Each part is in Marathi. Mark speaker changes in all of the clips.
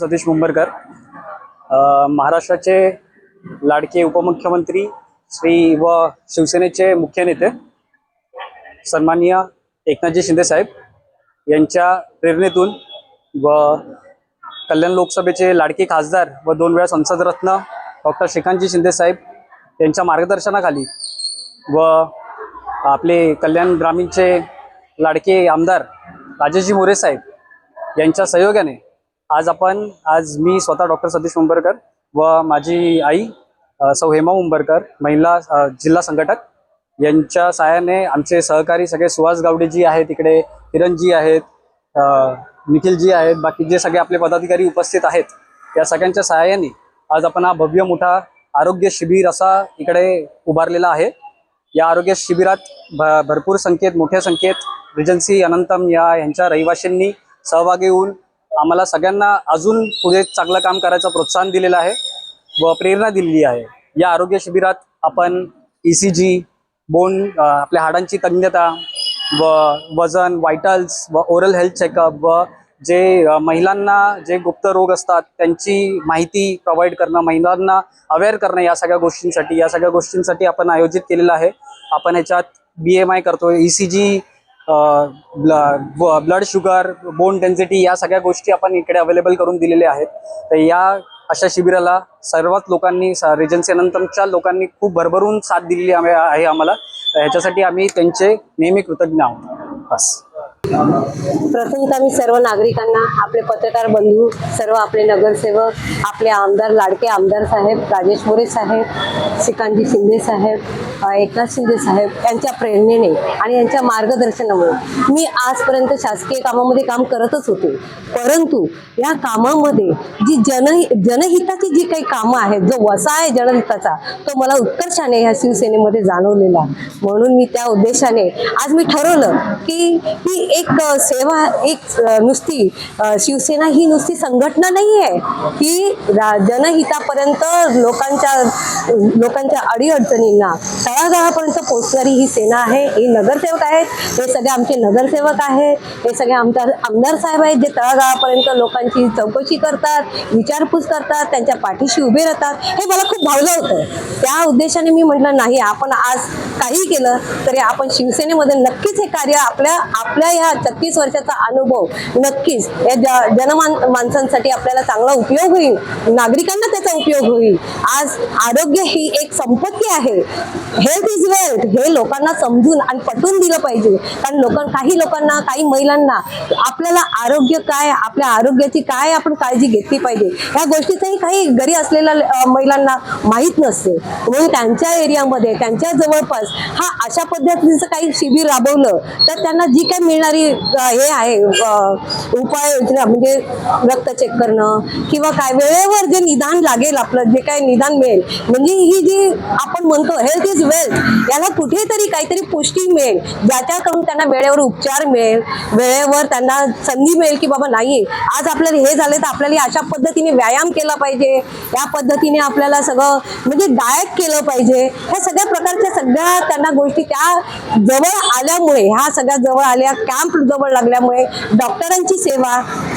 Speaker 1: सतीश मुंबरकर, महाराष्ट्राचे लाडके उपमुख्यमंत्री श्री व शिवसेनेचे मुख्य नेते सन्माननीय एकनाथजी शिंदे साहेब यांच्या प्रेरणेतून व कल्याण लोकसभेचे लाडके खासदार व 2 वेळा संसद रत्न डॉक्टर श्रीकांतजी शिंदे साहेब यांच्या मार्गदर्शनाखाली व आपले कल्याण ग्रामीणचे लाडके आमदार राजेशजी मोरे साहेब यांच्या सहयोगाने आज मी स्वतः डॉक्टर सतीश मुंबरकर व माझी आई सौ हेमा मुंबरकर महिला जिल्हा संघटक यांच्या सहाय्याने आमचे सहकारी सगळे सुहास गावडेजी आहेत, इकडे किरणजी आहेत, निखिलजी आहेत, बाकीचे सगळे आपले पदाधिकारी उपस्थित आहेत, या सगळ्यांच्या सहाय्याने आज आपण हा भव्य मोठा आरोग्य शिबिर असा इकडे उभारलेला आहे। या आरोग्य शिबिरात भरपूर संख्येत मोठ्या संख्येत रिजन्सी अनंतम यांच्या रहिवाशांनी सहभागी होऊन आम्हाला सगळ्यांना अजून पुढे चांगलं काम करायचं प्रोत्साहन दिलेलं आहे व प्रेरणा दिलेली आहे। या आरोग्य शिबिरात आपण ECG, बोन आपल्या हाडांची तज्ञता व वजन, वायटल्स व ओरल हेल्थ चेकअप व जे महिलांना जे गुप्त रोग असतात त्यांची माहिती प्रोव्हाइड करणं, महिलांना अवेअर करणं, या सगळ्या गोष्टींसाठी आपण आयोजित केलेलं आहे। आपण ह्याच्यात BMI करतोय, ECG, blood sugar, bone density, या सगळ्या गोष्टी आपण इकडे अवेलेबल करून दिलेल्या आहेत। तर या अशा शिबिराला सर्वात लोकांनी, रिजन्सी अनंतमच्या लोकांनी खूप भरभरून साथ दिलेली आहे आम्हाला। ह्याच्यासाठी आम्ही त्यांचे नेहमी कृतज्ञ आहोत। बस
Speaker 2: प्रथमतः मी सर्व नागरिकांना, आपले पत्रकार बंधू, सर्व आपले नगरसेवक, आपले आमदार, लाडके आमदार साहेब राजेश मोरे साहेब, श्रीकांतजी शिंदे साहेब, एकनाथ शिंदे साहेब यांच्या प्रेरणेने आणि यांच्या मार्गदर्शनामुळे मी आजपर्यंत शासकीय कामामध्ये काम करतच होते, परंतु या कामामध्ये जी जनहिताची जी काही कामं आहेत, जो वसा आहे जनहिताचा, तो मला उत्कर्षाने ह्या शिवसेनेमध्ये जाणवलेला। म्हणून मी त्या उद्देशाने आज मी ठरवलं की ही एक सेवा, एक नुसती शिवसेना ही नुसती संघटना नाही आहे, ही जनहितापर्यंत लोकांच्या अडीअडचणींना तळागाळापर्यंत पोहोचणारी ही सेना आहे। ही नगरसेवक आहेत, हे सगळे आमचे नगरसेवक आहेत, हे सगळे आमदार साहेब आहेत जे तळागाळापर्यंत लोकांची चौकशी करतात, विचारपूस करतात, त्यांच्या पाठीशी उभे राहतात। हे मला खूप भावलं होतं। त्या उद्देशाने मी म्हटलं नाही, आपण आज काही केलं तरी आपण शिवसेनेमध्ये नक्कीच हे कार्य आपल्या या 36 वर्षाचा अनुभव नक्कीच या माणसांसाठी आपल्याला चांगला उपयोग होईल, नागरिकांना त्याचा उपयोग होईल। आज आरोग्य ही एक संपत्ती आहे, हेल्थ इज वेल्थ, हे लोकांना समजून आणि पटवून दिलं पाहिजे। कारण काही लोकांना, काही महिलांना आपल्याला आरोग्य काय, आपल्या आरोग्याची काय आपण काळजी घेतली पाहिजे या गोष्टीचंही काही घरी असलेल्या महिलांना माहीत नसते। म्हणून त्यांच्या एरियामध्ये, त्यांच्या जवळपास हा अशा पद्धतीचं काही शिबिर राबवलं तर त्यांना जी काही मिळणारी हे आहे उपाययोजना, म्हणजे रक्त चेक करणं किंवा काय वेळेवर जे निदान लागेल, आपलं जे काही निदान मिळेल, म्हणजे ही जी आपण म्हणतो हेल्थ इज वेल्थ, याला कुठेतरी काहीतरी पुष्टी मिळेल, ज्याच्याकडून त्यांना वेळेवर उपचार मिळेल, वेळेवर त्यांना संधी मिळेल की बाबा नाही, आज आपल्याला हे झालं तर आपल्याला अशा पद्धतीने व्यायाम केला पाहिजे, या पद्धतीने आपल्याला सगळं म्हणजे डाएट केलं पाहिजे। ह्या सगळ्या प्रकारच्या सगळ्या त्यांना गोष्टी त्या जवळ आल्यामुळे, ह्या सगळ्या जवळ आल्या, कॅम्प जवळ लागल्यामुळे, डॉक्टरांची सेवा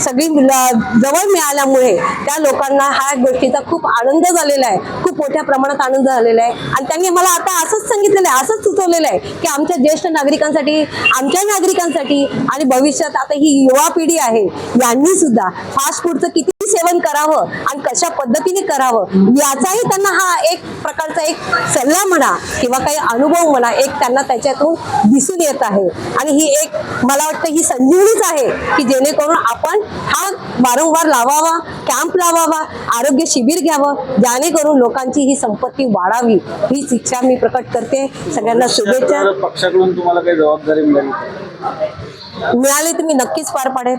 Speaker 2: सगळी जवळ मिळाल्यामुळे त्या लोकांना ह्या गोष्टीचा खूप आनंद झालेला आहे, खूप मोठ्या प्रमाणात आनंद झालेला आहे। आणि त्यांनी मला आता असंच सांगितलेलं आहे, असंच सुचवलेलं आहे की आमच्या ज्येष्ठ नागरिकांसाठी, आमच्या नागरिकांसाठी आणि भविष्यात आता ही युवा पिढी आहे, यांनी सुद्धा फास्ट फूडचं किती सेवन करावं आणि कशा पद्धतीने करावं याचाही त्यांना हा एक प्रकारचा एक सल्ला म्हणा किंवा काही अनुभव म्हणा, एक त्यांना त्याच्यातून दिसून येत आहे। आणि ही एक मला वाटतं ही संजीवनीच आहे की जेणेकरून आपण हा वारंवार लावावा, कॅम्प लावावा, आरोग्य शिबिर घ्यावं, जेणेकरून लोकांची ही संपत्ती वाढावी, ही शिक्षा मी प्रकट करते। सगळ्यांना शुभेच्छा।
Speaker 3: पक्षाकडून तुम्हाला काही जबाबदारी मिळाली
Speaker 2: तर मी नक्कीच पार पाडेल।